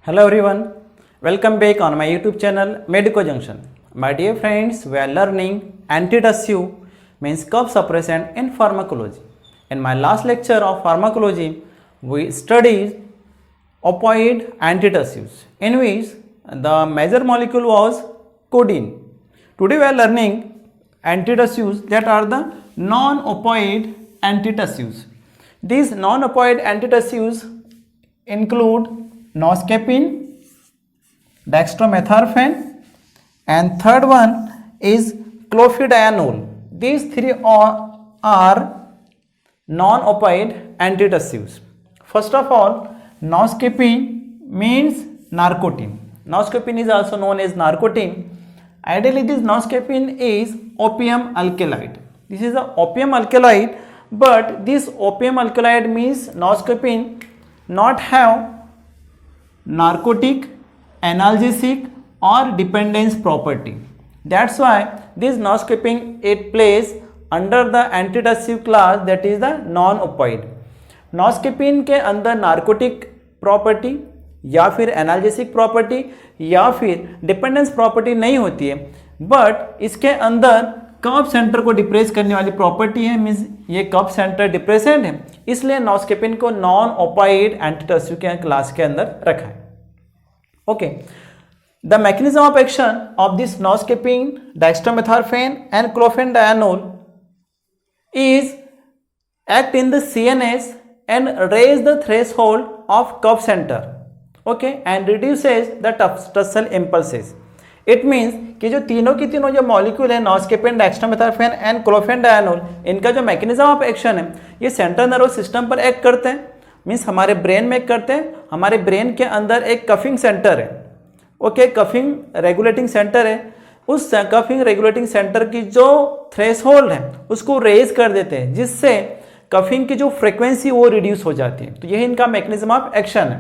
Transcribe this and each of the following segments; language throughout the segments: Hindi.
Hello everyone, welcome back on my YouTube channel Medico Junction. My dear friends, we are learning antitussive means cough suppressant in pharmacology. In my last lecture of pharmacology, we studied opioid antitussives in which the major molecule was codeine. Today we are learning antitussives that are the non-opioid antitussives. These non-opioid antitussives include noscapine, dextromethorphan, and third one is clofidionol. These three are non-opioid antitussives. First of all, noscapine means narcotin. Noscapine is also known as narcotin. Ideally, this noscapine is opium alkaloid. This is a opium alkaloid, but this opium alkaloid means noscapine not have narcotic, analgesic or dependence property. That's why this noscapine it plays under the antitussive class, that is the non-opioid. नॉस्केपिन के अंदर नार्कोटिक प्रॉपर्टी या फिर एनाल्जेसिक प्रॉपर्टी या फिर डिपेंडेंस प्रॉपर्टी नहीं होती है, बट इसके अंदर कफ सेंटर को डिप्रेस करने वाली प्रॉपर्टी है, मीन्स ये कफ सेंटर डिप्रेसेंट है, इसलिए नॉस्केपिन को नॉन ओपाइड एंटीटसिव के क्लास के अंदर रखा है. Okay, the mechanism of action of this noscapine, dextromethorphan and chlophedianol is act in the CNS and raise the threshold of cuff center, okay, and reduces the tussle impulses. It means कि जो तीनों की तीनों जो मॉलिक्यूल है नॉस्केपिन, डेक्स्ट्रोमेथॉर्फेन एंड क्लोफेनडायनोल, इनका जो मैकेनिज्म ऑफ एक्शन है ये सेंट्रल नर्वस सिस्टम पर एक्ट करते हैं, मीन्स हमारे ब्रेन में एक्ट करते हैं. हमारे ब्रेन के अंदर एक कफिंग सेंटर है, ओके, कफिंग रेगुलेटिंग सेंटर है. उस कफिंग रेगुलेटिंग सेंटर की जो थ्रेशोल्ड है उसको रेज कर देते हैं, जिससे कफिंग की जो फ्रीक्वेंसी वो रिड्यूस हो जाती है. तो यही इनका मैकेनिज्म ऑफ एक्शन है.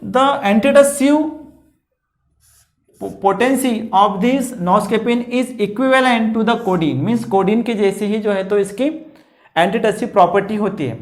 The antitussive potency of this noscapine is equivalent to the codeine, means codeine की जैसी ही जो है तो इसकी एंटीटसिव प्रॉपर्टी होती है.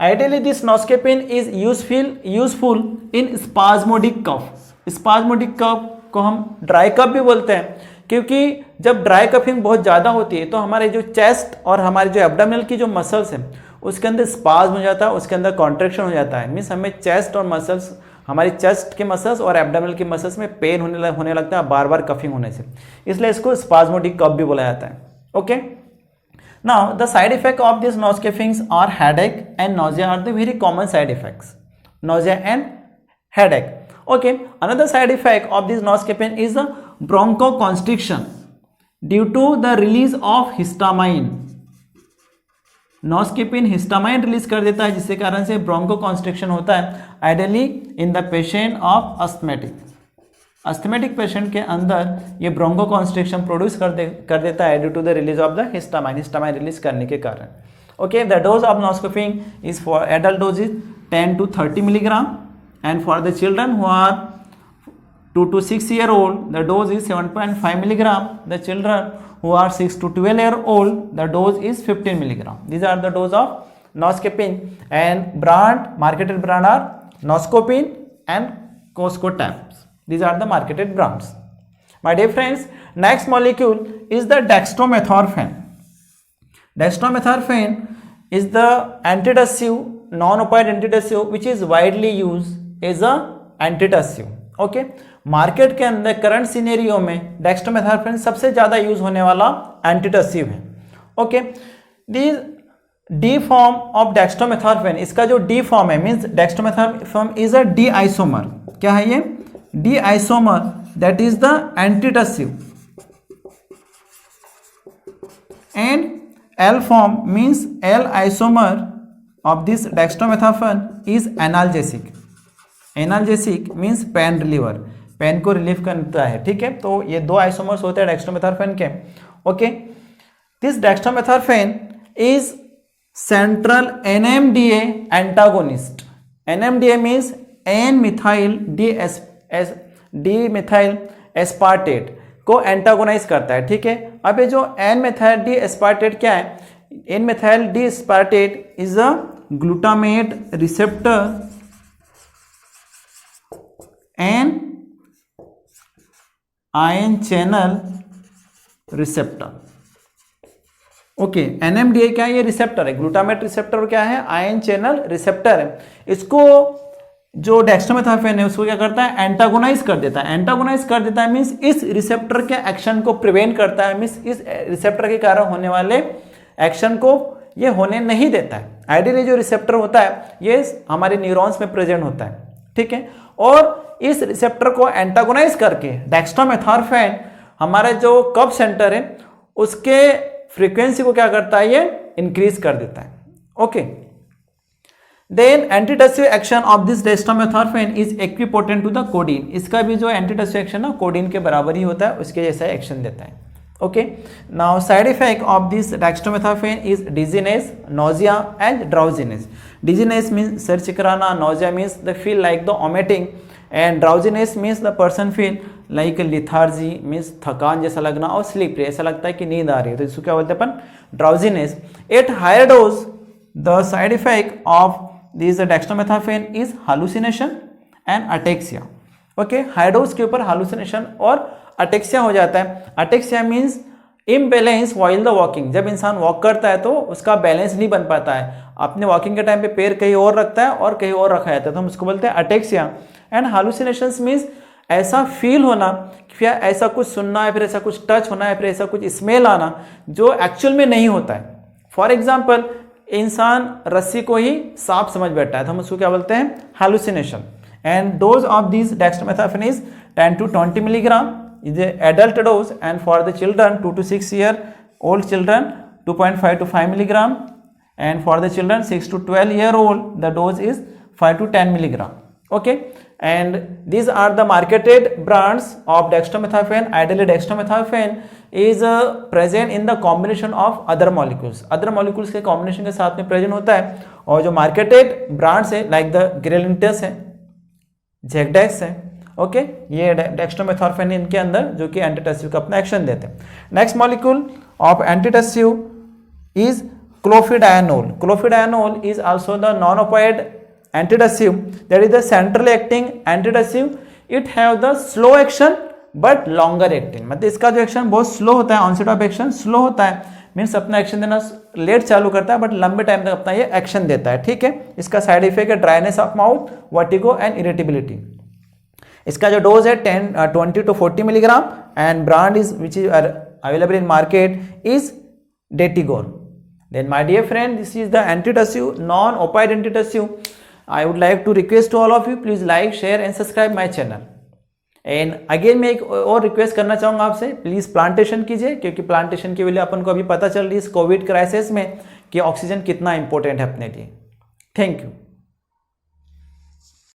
Ideally this noscapine is useful in spasmodic cough. Spasmodic cough को हम ड्राई कफ भी बोलते हैं, क्योंकि जब ड्राई कफिंग बहुत ज़्यादा होती है तो हमारे जो चेस्ट और हमारे जो एब्डोमिनल की जो मसल्स हैं उसके अंदर स्पाज्म हो जाता है, उसके अंदर कॉन्ट्रैक्शन हो जाता है. मीन्स हमें चेस्ट और मसल्स, हमारी चेस्ट के मसल्स और एब्डोमिनल के मसल्स में पेन होने लगता है बार बार कफिंग होने से, इसलिए इसको स्पाज्मोडिक कफ भी बोला जाता है. Okay, now the side effect of this noscapines are headache and nausea are the very common side effects. Nausea and headache. Okay, another side effect of this noscapine is the bronchoconstriction due to the release of histamine. Noscapine histamine release कर देता है, जिसके कारण से ब्रोंकोकॉन्स्ट्रिक्शन होता है. Ideally in the patient of asthmatic patient के अंदर ये ब्रोंकोकॉन्स्ट्रिक्शन प्रोड्यूस कर देता है due to the release of the histamine release करने के कारण. Okay, the dose of noscapine is for adult dose is 10 to 30 milligram. And for the children who are 2 to 6 year old, the dose is 7.5 milligram. The children who are 6 to 12 year old, the dose is 15 milligram. These are the dose of noscapine, and marketed brand are Noscopin and Coscotabs. These are the marketed brands. My dear friends, next molecule is the dextromethorphan. Dextromethorphan is the antitussive, non-opioid antitussive which is widely used as a antitussive. Okay, market के अंदर करंट सिनेरियो में डेक्स्ट्रोमेथॉर्फेन सबसे ज्यादा यूज होने वाला एंटीटसिव है. Okay, the D form of dextromethorphan, इसका जो डी फॉर्म है means dextromethorphan is a D isomer. क्या है ये? D isomer, that is the antitussive. And L form means L isomer of this dextromethorphan is analgesic. Analgesic means pain reliever, pain को रिलीव करता है. ठीक है, तो ये दो आइसोमर्स होते हैं डेक्स्ट्रोमेथॉर्फेन के. Okay, this dextromethorphan is central NMDA antagonist. NMDA means N methyl D aspartate को एंटागोनाइज करता है. ठीक है, अब ये जो एन मिथाइल डी एस्पार्टेट क्या है? N methyl D aspartate is a glutamate receptor an ion channel receptor. Okay, NMDA क्या है? ये रिसेप्टर है, ग्लूटामेट रिसेप्टर क्या है? आयन चैनल रिसेप्टर है। इसको जो डेक्स्ट्रोमेथार्फेन है उसको क्या करता है? एंटागोनाइज कर देता है। एंटागोनाइज कर देता है मीन्स इस रिसेप्टर के एक्शन को प्रिवेंट करता है, मीन्स इस रिसेप्टर के कारण होने वाले एक्शन को ये होने नहीं देता है। आइडियली जो रिसेप्टर होता है ये हमारे न्यूरॉन्स में प्रेजेंट होता है, ठीक है। और इस रिसेप्टर को एंटागोनाइज करके डेक्स्ट्रोमेथार्फेन हमारे जो कफ सेंटर है उसके फ्रीक्वेंसी को क्या करता है? ये इंक्रीज कर देता है। Okay, then antitussive action of this dextromethorphan is equipotent to the codeine. इसका भी जो एंटीटसिव एक्शन है कोडीन के बराबर ही होता है, उसके जैसा एक्शन देता है। Okay, now side effect of this dextromethorphan is dizziness, nausea and drowsiness. Dizziness means सिर चिकराना, nausea means the feel like the vomiting, and drowsiness means the person feel like lethargy means थकान जैसा लगना, और स्लीप ऐसा लगता है कि नींद आ रही है, तो इसको क्या बोलते हैं अपन? Drowsiness. At higher dose the side effect of this dextromethorphan is hallucination and ataxia. Okay, high dose के ऊपर हालुसिनेशन और अटेक्सिया हो जाता है। Ataxia means imbalance while the walking. जब इंसान वॉक करता है तो उसका बैलेंस नहीं बन पाता है, अपने वॉकिंग के टाइम पे पैर कहीं और रखता है और कहीं और रखा जाता है, तो हम उसको बोलते हैं अटेक्सिया। एंड हालुसिनेशंस मीन्स ऐसा फील होना, फिर ऐसा कुछ सुनना है, फिर ऐसा कुछ टच होना है, फिर ऐसा कुछ स्मेल आना जो एक्चुअल में नहीं होता है। फॉर एग्जाम्पल, इंसान रस्सी को ही सांप समझ बैठा है, तो हम उसको क्या बोलते हैं? Hallucination. And dose of this dextromethorphan is 10 to 20 milligram is the adult dose, and for the children 2 to 6 year old children 2.5 to 5 milligram, and for the children 6 to 12 year old the dose is 5 to 10 milligram. Okay, and these are the marketed brands of dextromethorphan. Ideally dextromethorphan is present in the combination of other molecules. Other molecules के combination के साथ में present होता है, और जो marketed brands है like the Grelintess है, Zecdex है, ओके, ये डेक्स्ट्रोमेथॉर्फेन इनके अंदर जो कि एंटीटसिव का अपना एक्शन देते हैं। Next molecule of antitussive is chlophedianol. Chlophedianol is also the non opioid antitussive, that is the central acting antitussive. It have the slow action but longer acting, मतलब इसका जो एक्शन बहुत स्लो होता है, ऑनसेट ऑफ एक्शन स्लो होता है, मीन्स अपना एक्शन देना लेट चालू करता है बट लंबे टाइम तक अपना ये एक्शन देता है, ठीक है। इसका साइड इफेक्ट है dryness of mouth, vertigo and irritability. इसका जो डोज है 20 to 40 milligram, and brand is which is available in market is Detigon. Then my dear friend, this is the antitussive, non-opioid antitussive. I would like to request to all of you, please like, share and subscribe my channel. And again मैं एक और रिक्वेस्ट करना चाहूँगा आपसे, प्लीज़ प्लांटेशन कीजिए, क्योंकि प्लांटेशन की वैल्यू अपन को अभी पता चल रही है इस कोविड क्राइसिस में कि ऑक्सीजन कितना इंपॉर्टेंट है अपने लिए। Thank you.